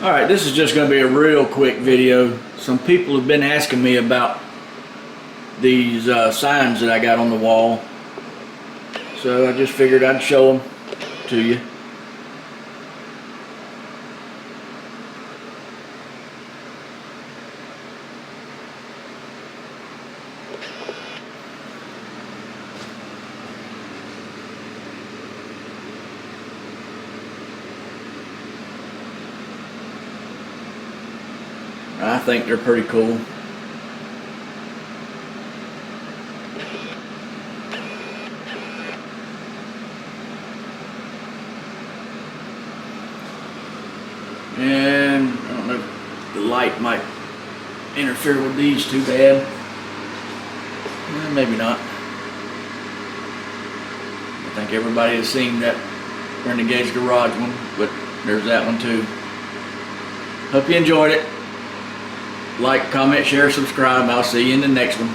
Alright, this is just going to be a real quick video. Some people have been asking me about these signs that I got on the wall. So I just figured I'd show them to you. I think they're pretty cool. And I don't know if the light might interfere with these too bad. Maybe not. I think everybody has seen that Renegades garage one, but there's that one too. Hope you enjoyed it. Like, comment, share, subscribe. I'll see you in the next one.